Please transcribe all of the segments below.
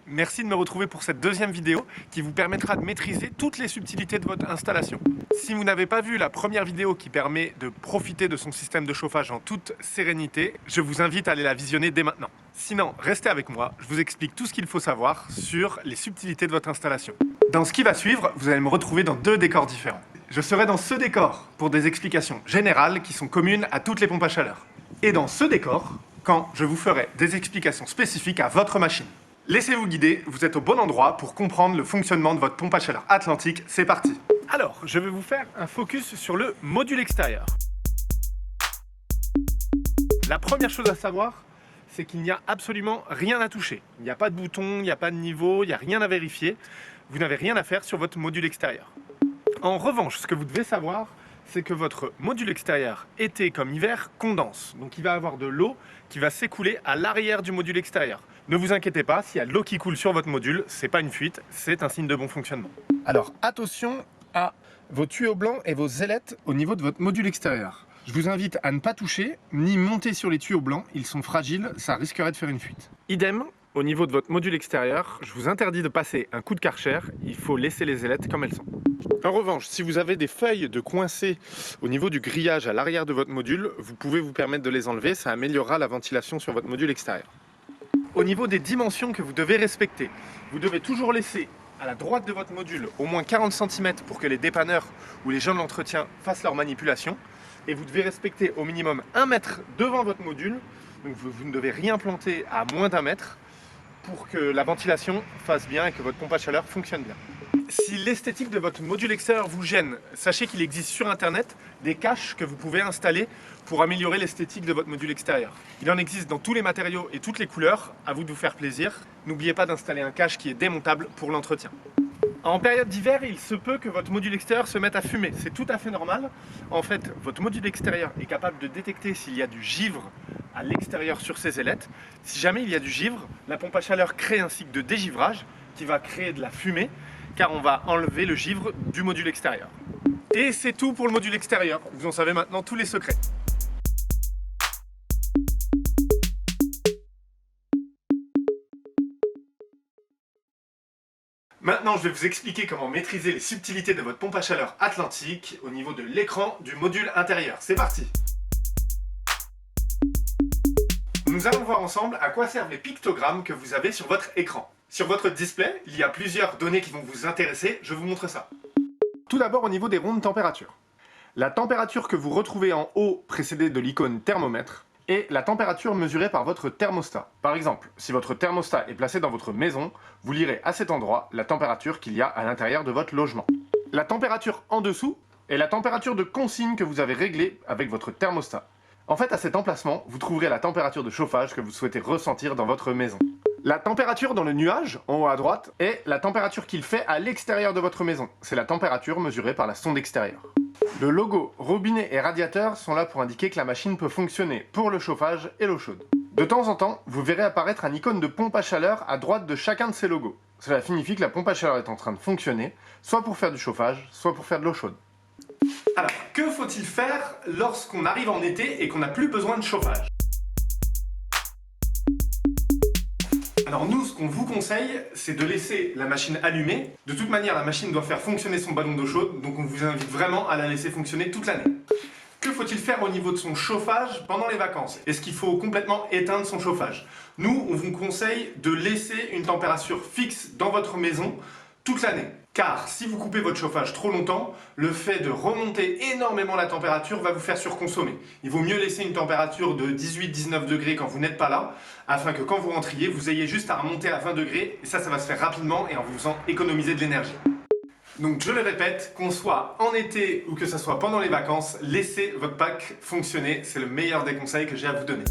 Merci de me retrouver pour cette deuxième vidéo qui vous permettra de maîtriser toutes les subtilités de votre installation. Si vous n'avez pas vu la première vidéo qui permet de profiter de son système de chauffage en toute sérénité, je vous invite à aller la visionner dès maintenant. Sinon, restez avec moi, je vous explique tout ce qu'il faut savoir sur les subtilités de votre installation. Dans ce qui va suivre, vous allez me retrouver dans deux décors différents. Je serai dans ce décor pour des explications générales qui sont communes à toutes les pompes à chaleur. Et dans ce décor, quand je vous ferai des explications spécifiques à votre machine. Laissez-vous guider, vous êtes au bon endroit pour comprendre le fonctionnement de votre pompe à chaleur Atlantique. C'est parti. Alors, je vais vous faire un focus sur le module extérieur. La première chose à savoir, c'est qu'il n'y a absolument rien à toucher. Il n'y a pas de bouton, il n'y a pas de niveau, il n'y a rien à vérifier. Vous n'avez rien à faire sur votre module extérieur. En revanche, ce que vous devez savoir, c'est que votre module extérieur, été comme hiver, condense. Donc il va avoir de l'eau qui va s'écouler à l'arrière du module extérieur. Ne vous inquiétez pas, s'il y a de l'eau qui coule sur votre module, c'est pas une fuite, c'est un signe de bon fonctionnement. Alors attention à vos tuyaux blancs et vos ailettes au niveau de votre module extérieur. Je vous invite à ne pas toucher, ni monter sur les tuyaux blancs, ils sont fragiles, ça risquerait de faire une fuite. Idem, au niveau de votre module extérieur, je vous interdis de passer un coup de Karcher, il faut laisser les ailettes comme elles sont. En revanche, si vous avez des feuilles de coincées au niveau du grillage à l'arrière de votre module, vous pouvez vous permettre de les enlever, ça améliorera la ventilation sur votre module extérieur. Au niveau des dimensions que vous devez respecter, vous devez toujours laisser à la droite de votre module au moins 40 cm pour que les dépanneurs ou les gens de l'entretien fassent leur manipulation. Et vous devez respecter au minimum 1 mètre devant votre module, donc vous ne devez rien planter à moins d'1 mètre pour que la ventilation fasse bien et que votre pompe à chaleur fonctionne bien. Si l'esthétique de votre module extérieur vous gêne, sachez qu'il existe sur internet des caches que vous pouvez installer pour améliorer l'esthétique de votre module extérieur. Il en existe dans tous les matériaux et toutes les couleurs, à vous de vous faire plaisir. N'oubliez pas d'installer un cache qui est démontable pour l'entretien. En période d'hiver, il se peut que votre module extérieur se mette à fumer. C'est tout à fait normal. En fait, votre module extérieur est capable de détecter s'il y a du givre à l'extérieur sur ses ailettes. Si jamais il y a du givre, la pompe à chaleur crée un cycle de dégivrage qui va créer de la fumée, car on va enlever le givre du module extérieur. Et c'est tout pour le module extérieur. Vous en savez maintenant tous les secrets. Maintenant, je vais vous expliquer comment maîtriser les subtilités de votre pompe à chaleur Atlantique au niveau de l'écran du module intérieur. C'est parti! Nous allons voir ensemble à quoi servent les pictogrammes que vous avez sur votre écran. Sur votre display, il y a plusieurs données qui vont vous intéresser, je vous montre ça. Tout d'abord au niveau des rondes température. La température que vous retrouvez en haut précédée de l'icône thermomètre est la température mesurée par votre thermostat. Par exemple, si votre thermostat est placé dans votre maison, vous lirez à cet endroit la température qu'il y a à l'intérieur de votre logement. La température en dessous est la température de consigne que vous avez réglée avec votre thermostat. En fait, à cet emplacement, vous trouverez la température de chauffage que vous souhaitez ressentir dans votre maison. La température dans le nuage, en haut à droite, est la température qu'il fait à l'extérieur de votre maison. C'est la température mesurée par la sonde extérieure. Le logo robinet et radiateur sont là pour indiquer que la machine peut fonctionner pour le chauffage et l'eau chaude. De temps en temps, vous verrez apparaître un icône de pompe à chaleur à droite de chacun de ces logos. Cela signifie que la pompe à chaleur est en train de fonctionner, soit pour faire du chauffage, soit pour faire de l'eau chaude. Alors, que faut-il faire lorsqu'on arrive en été et qu'on n'a plus besoin de chauffage? Alors nous, ce qu'on vous conseille, c'est de laisser la machine allumée. De toute manière, la machine doit faire fonctionner son ballon d'eau chaude, donc on vous invite vraiment à la laisser fonctionner toute l'année. Que faut-il faire au niveau de son chauffage pendant les vacances? Est-ce qu'il faut complètement éteindre son chauffage? Nous, on vous conseille de laisser une température fixe dans votre maison toute l'année. Car si vous coupez votre chauffage trop longtemps, le fait de remonter énormément la température va vous faire surconsommer. Il vaut mieux laisser une température de 18-19 degrés quand vous n'êtes pas là, afin que quand vous rentriez, vous ayez juste à remonter à 20 degrés, et ça va se faire rapidement et en vous faisant économiser de l'énergie. Donc je le répète, qu'on soit en été ou que ce soit pendant les vacances, laissez votre pack fonctionner, c'est le meilleur des conseils que j'ai à vous donner.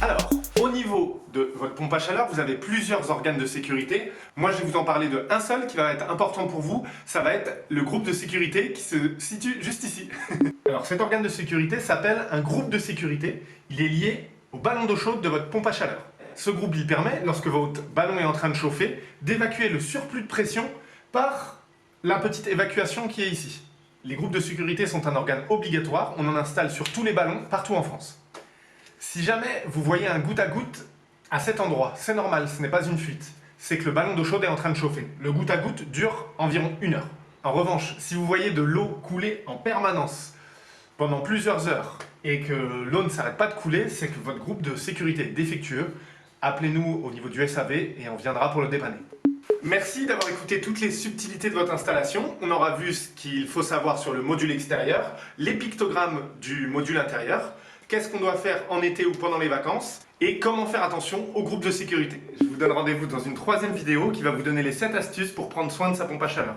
Alors, au niveau de votre pompe à chaleur, vous avez plusieurs organes de sécurité. Moi, je vais vous en parler de un seul qui va être important pour vous. Ça va être le groupe de sécurité qui se situe juste ici. Alors, cet organe de sécurité s'appelle un groupe de sécurité. Il est lié au ballon d'eau chaude de votre pompe à chaleur. Ce groupe, il permet, lorsque votre ballon est en train de chauffer, d'évacuer le surplus de pression par la petite évacuation qui est ici. Les groupes de sécurité sont un organe obligatoire. On en installe sur tous les ballons, partout en France. Si jamais vous voyez un goutte à goutte À cet endroit, c'est normal, ce n'est pas une fuite. C'est que le ballon d'eau chaude est en train de chauffer. Le goutte à goutte dure environ 1 heure. En revanche, si vous voyez de l'eau couler en permanence pendant plusieurs heures et que l'eau ne s'arrête pas de couler, c'est que votre groupe de sécurité est défectueux. Appelez-nous au niveau du SAV et on viendra pour le dépanner. Merci d'avoir écouté toutes les subtilités de votre installation. On aura vu ce qu'il faut savoir sur le module extérieur, les pictogrammes du module intérieur, qu'est-ce qu'on doit faire en été ou pendant les vacances, et comment faire attention au groupe de sécurité. Je vous donne rendez-vous dans une 3e vidéo qui va vous donner les 7 astuces pour prendre soin de sa pompe à chaleur.